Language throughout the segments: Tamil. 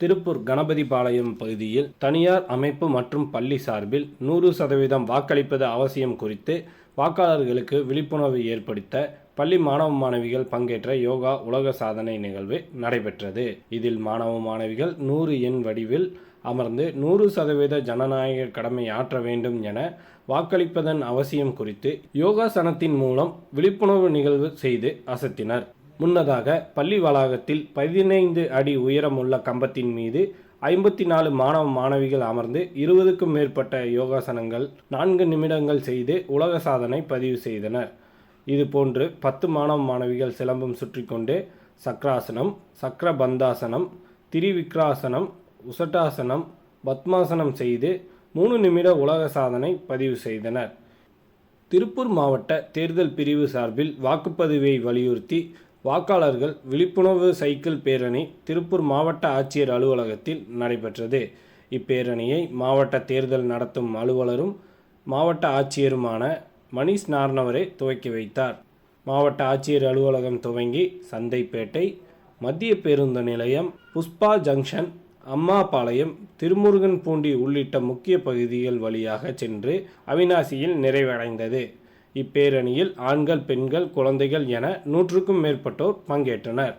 திருப்பூர் கணபதிபாளையம் பகுதியில் தனியார் அமைப்பு மற்றும் பள்ளி சார்பில் 100% வாக்களிப்பது அவசியம் குறித்து வாக்காளர்களுக்கு விழிப்புணர்வு ஏற்படுத்த பள்ளி மாணவ மாணவிகள் பங்கேற்ற யோகா உலக சாதனை நிகழ்வு நடைபெற்றது. இதில் மாணவ மாணவிகள் 100 எண் வடிவில் அமர்ந்து 100% ஜனநாயக கடமை ஆற்ற வேண்டும் என வாக்களிப்பதன் அவசியம் குறித்து யோகாசனத்தின் மூலம் விழிப்புணர்வு நிகழ்வு செய்து அசத்தினர். முன்னதாக பள்ளி வளாகத்தில் 15 அடி உயரமுள்ள கம்பத்தின் மீது 54 மாணவ மாணவிகள் அமர்ந்து 20க்கும் மேற்பட்ட யோகாசனங்கள் 4 நிமிடங்கள் செய்து உலக சாதனை பதிவு செய்தனர். இதுபோன்று 10 மாணவ மாணவிகள் சிலம்பம் சுற்றி கொண்டு சக்ராசனம், சக்கரபந்தாசனம், திரிவிக்ராசனம், உசட்டாசனம், பத்மாசனம் செய்து 3 நிமிட உலக சாதனை பதிவு செய்தனர். திருப்பூர் மாவட்ட தேர்தல் பிரிவு சார்பில் வாக்குப்பதிவை வலியுறுத்தி வாக்காளர்கள் விழிப்புணர்வு சைக்கிள் பேரணி திருப்பூர் மாவட்ட ஆட்சியர் அலுவலகத்தில் நடைபெற்றது. இப்பேரணியை மாவட்ட தேர்தல் நடத்தும் அலுவலரும் மாவட்ட ஆட்சியருமான மணிஷ் நார்னவரே துவக்கி வைத்தார். மாவட்ட ஆட்சியர் அலுவலகம் துவங்கி சந்தைப்பேட்டை, மத்திய பேருந்து நிலையம், புஷ்பா ஜங்ஷன், அம்மாபாளையம், திருமுருகன்பூண்டி உள்ளிட்ட முக்கிய பகுதிகள் வழியாக சென்று அவிநாசியில் நிறைவடைந்தது. இப்பேரணியில் ஆண்கள், பெண்கள், குழந்தைகள் என 100க்கும் மேற்பட்டோர் பங்கேற்றனர்.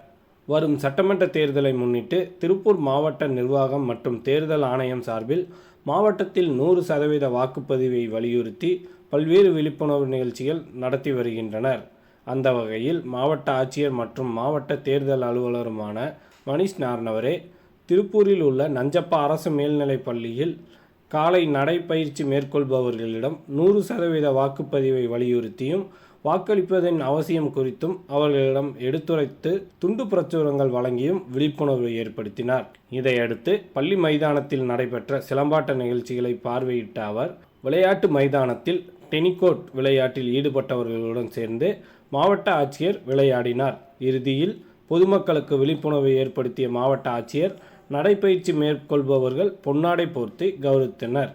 வரும் சட்டமன்ற தேர்தலை முன்னிட்டு திருப்பூர் மாவட்ட நிர்வாகம் மற்றும் தேர்தல் ஆணையம் சார்பில் மாவட்டத்தில் 100% வாக்குப்பதிவை வலியுறுத்தி பல்வேறு விழிப்புணர்வு நிகழ்ச்சிகள் நடத்தி வருகின்றனர். அந்த வகையில் மாவட்ட ஆட்சியர் மற்றும் மாவட்ட தேர்தல் அலுவலருமான மணிஷ் நார்னவரே திருப்பூரில் உள்ள நஞ்சப்பா அரசு மேல்நிலைப் பள்ளியில் காலை நடைப்பயிற்சி மேற்கொள்பவர்களிடம் 100% வாக்குப்பதிவை வலியுறுத்தியும் வாக்களிப்பதன் அவசியம் குறித்தும் அவர்களிடம் எடுத்துரைத்து துண்டு பிரச்சுரங்கள் வழங்கியும் விழிப்புணர்வு ஏற்படுத்தினார். இதையடுத்து பள்ளி மைதானத்தில் நடைபெற்ற சிலம்பாட்ட நிகழ்ச்சிகளை பார்வையிட்ட அவர் விளையாட்டு மைதானத்தில் டெனிகோட் விளையாட்டில் ஈடுபட்டவர்களுடன் சேர்ந்து மாவட்ட ஆட்சியர் விளையாடினார். இறுதியில் பொதுமக்களுக்கு விழிப்புணர்வை ஏற்படுத்திய மாவட்ட ஆட்சியர் நடைப்பயிற்சி மேற்கொள்பவர்கள் பொன்னாடை போர்த்தி கௌரவித்தனர்.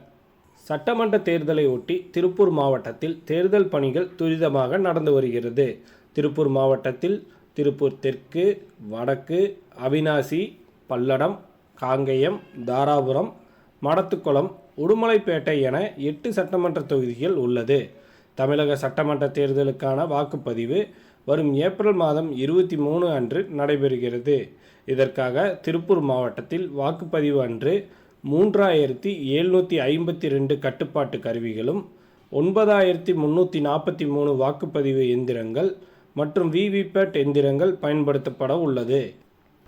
சட்டமன்ற தேர்தலை ஒட்டி திருப்பூர் மாவட்டத்தில் தேர்தல் பணிகள் துரிதமாக நடந்து வருகிறது. திருப்பூர் மாவட்டத்தில் திருப்பூர் தெற்கு, வடக்கு, அவிநாசி, பல்லடம், காங்கேயம், தாராபுரம், மடத்துக்குளம், உடுமலைப்பேட்டை என 8 சட்டமன்ற தொகுதிகள் உள்ளது. தமிழக சட்டமன்ற தேர்தலுக்கான வாக்குப்பதிவு வரும் ஏப்ரல் மாதம் 23 அன்று நடைபெறுகிறது. இதற்காக திருப்பூர் மாவட்டத்தில் வாக்குப்பதிவு அன்று 3752 கட்டுப்பாட்டு கருவிகளும் 9343 வாக்குப்பதிவு எந்திரங்கள் மற்றும் விவிபேட் எந்திரங்கள் பயன்படுத்தப்பட உள்ளது.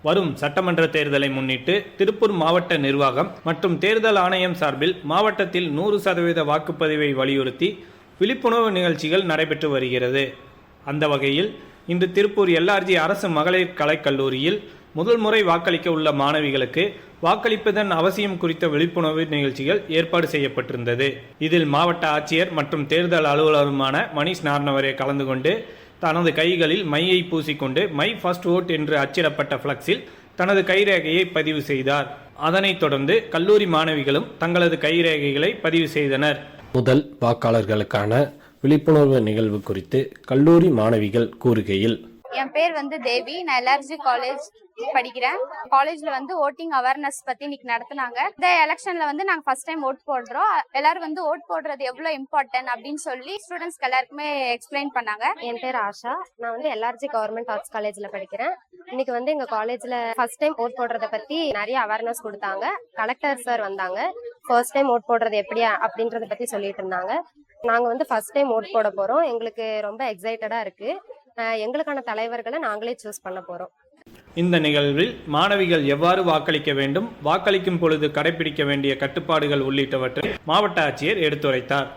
வரும் சட்டமன்ற தேர்தலை முன்னிட்டு திருப்பூர் மாவட்ட நிர்வாகம் மற்றும் தேர்தல் ஆணையம் சார்பில் மாவட்டத்தில் 100% வாக்குப்பதிவை வலியுறுத்தி விழிப்புணர்வு நிகழ்ச்சிகள் நடைபெற்று வருகிறது. அந்த வகையில் இன்று திருப்பூர் எல்ஆர்ஜி அரசு மகளிர் கலைக்கல்லூரியில் முதல் முறை வாக்களிக்க உள்ள மாணவிகளுக்கு வாக்களிப்பதன் அவசியம் குறித்த விழிப்புணர்வு நிகழ்ச்சிகள் ஏற்பாடு செய்யப்பட்டிருந்தது. இதில் மாவட்ட ஆட்சியர் மற்றும் தேர்தல் அலுவலருமான மணிஷ் நார்னவரே கலந்து கொண்டு தனது கைகளில் மையை பூசிக்கொண்டு மை ஃபர்ஸ்ட் ஓட் என்று அச்சிடப்பட்ட ஃப்ளக்ஸில் தனது கைரேகையை பதிவு செய்தார். அதனைத் தொடர்ந்து கல்லூரி மாணவிகளும் தங்களது கைரேகைகளை பதிவு செய்தனர். முதல் வாக்காளர்களுக்கான விழிப்புணர்வு நிகழ்வு குறித்து கல்லூரி மாணவிகள் கூறுகையில், என் பேர் தேவி. நான் எல்ஆர்ஜி காலேஜ் படிக்கிறேன். காலேஜ்ல ஓட்டிங் அவேர்னஸ் பத்தி இன்னைக்கு நடத்தினாங்க. இந்த எலெக்ஷன்ல நாங்க ஃபர்ஸ்ட் டைம் ஓட் போடுறோம். எல்லாரும் ஓட் போடுறது எவ்வளவு இம்பார்ட்டன்ட் அப்படின்னு சொல்லி ஸ்டூடெண்ட்ஸ்க்கு எல்லாருக்குமே எக்ஸ்பிளைன் பண்ணாங்க. என் பேர் ஆஷா. நான் எல்ஆர்ஜி கவர்மெண்ட் ஆர்ட்ஸ் காலேஜ்ல படிக்கிறேன். இன்னைக்கு எங்க காலேஜ்ல ஃபர்ஸ்ட் டைம் ஓட் போடுறத பத்தி நிறைய அவேர்னஸ் கொடுத்தாங்க. கலெக்டர் சார் வந்தாங்க. ஃபர்ஸ்ட் டைம் ஓட் போடுறது எப்படி அப்படின்றத பத்தி சொல்லிட்டு இருந்தாங்க. நாங்க ஃபர்ஸ்ட் டைம் ஓட் போட போறோம். எங்களுக்கு ரொம்ப எக்ஸைட்டடா இருக்கு. எங்களுக்கான தலைவர்களை நாங்களே சூஸ் பண்ண போறோம். இந்த நிகழ்வில் மாணவிகள் எவ்வாறு வாக்களிக்க வேண்டும், வாக்களிக்கும் பொழுது கடைபிடிக்க வேண்டிய கட்டுப்பாடுகள் உள்ளிட்டவற்றை மாவட்ட ஆட்சியர் எடுத்துரைத்தார்.